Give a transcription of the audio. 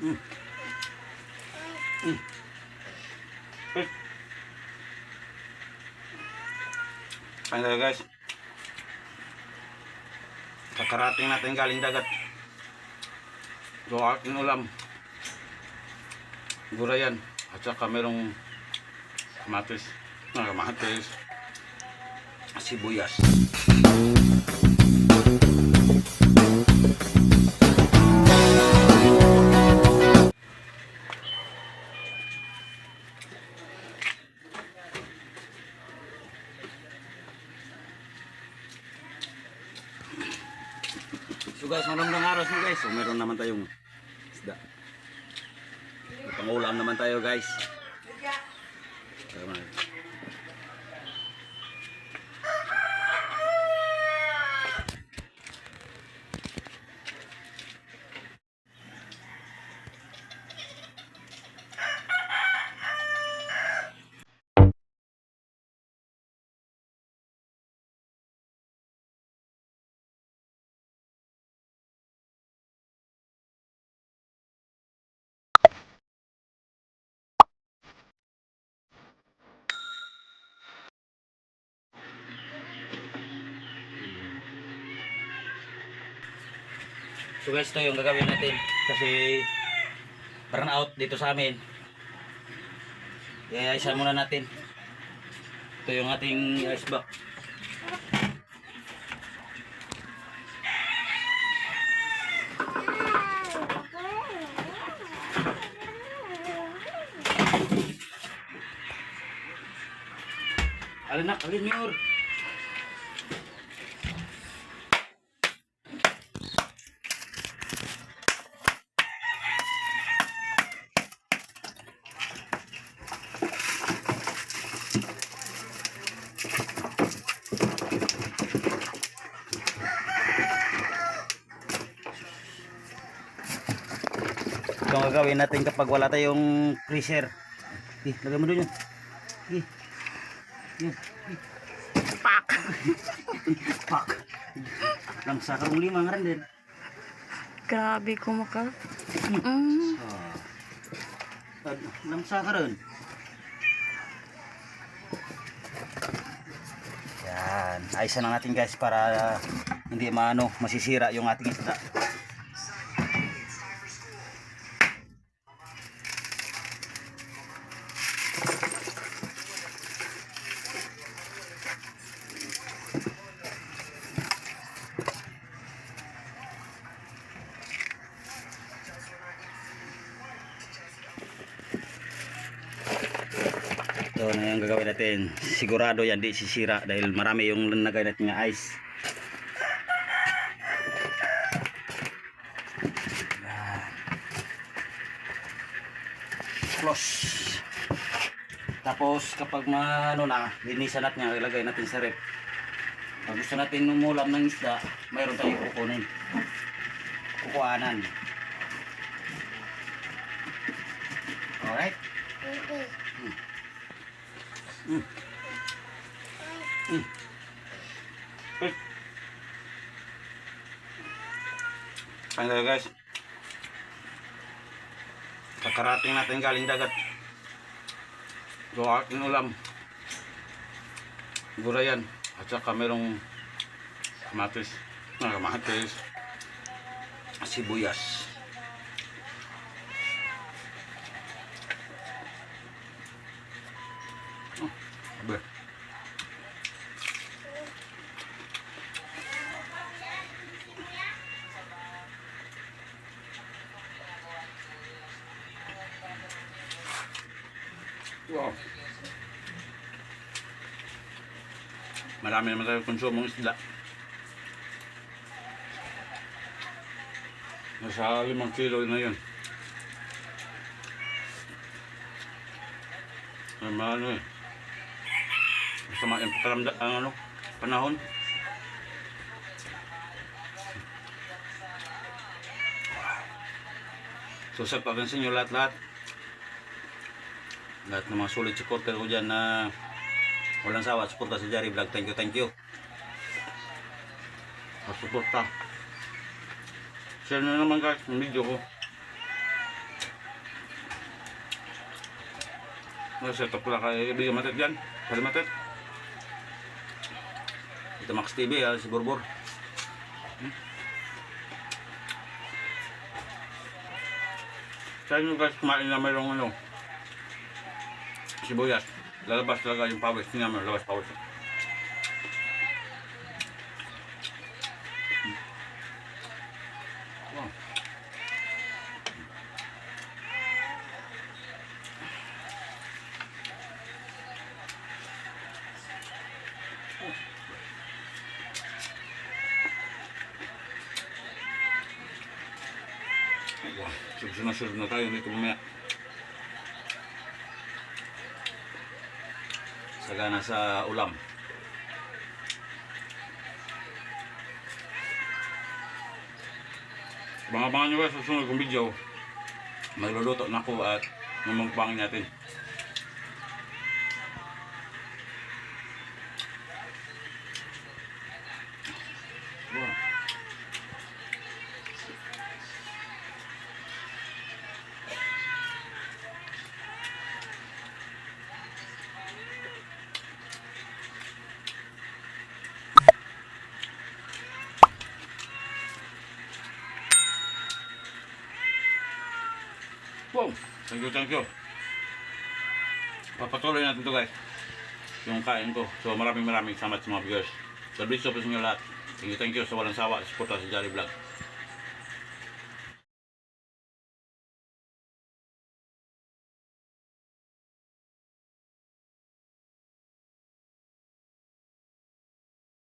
Mm. Mm. Eh. Kain tayo guys. Kakarating natin galing dagat. So aking ulam, gulayan at saka merong kamatis, sibuyas. So guys, magandang araw so guys. So meron naman tayong isda. Pangulam naman tayo guys. So guys, ito yung gagawin natin kasi burn out dito sa amin. I-ayusan muna natin. Ito yung ating ice block. Alin nak, alin Mior. Ito ang gagawin natin kapag wala tayong freezer. Lagay mo doon yun. Pak! Pak! Langsa karong lima nga rin din. Grabe kumaka. Langsa ka rin. Yan. Ayusin lang natin guys para hindi masisira yung ating isda. So na yung gagawin natin. Sigurado yan di sisira dahil marami yung nagay natin nga ice. Close. Tapos kapag linisan natin nga, ilagay natin sa rep. Pag gusto natin umulam ng isda, mayroon tayong kukuhanan. Alright? Kain tayo guys. Kakarating natin galing dagat. So aking ulam, gulayan at saka merong kamatis, sibuyas. Wow. Marami naman tayo konsumong isda. Nasa 5 kilo na yun. Ay, masama yung panahon. So sa pag sa inyo lahat ng mga solid supporter ko dyan na walang sawa suporta sa Jari Vlog. Thank you. Suporta. Share na naman guys yung video ko. Set up pula kay Biga Matet dyan. Pali Matet. Ito Max TV, si Borbor. Sa inyo guys, kumain na mayroong ano, sibuyas. Lalabas talaga yung pawis. Tingnan mo, lalabas pawis. Wow. Wow, sunod na tayo nito mamaya. Sagana sa ulam. Abangan nyo guys sa susunod kong video. Magluluto na ako at mamagpangin natin. Wow. Wow, thank you. Papatuloy natin to guys. Yung kain ko. So maraming salamat sa mga viewers. God bless you po sa inyo lahat. Thank you sa walang sawa. Suporta sa Jolly Vlog.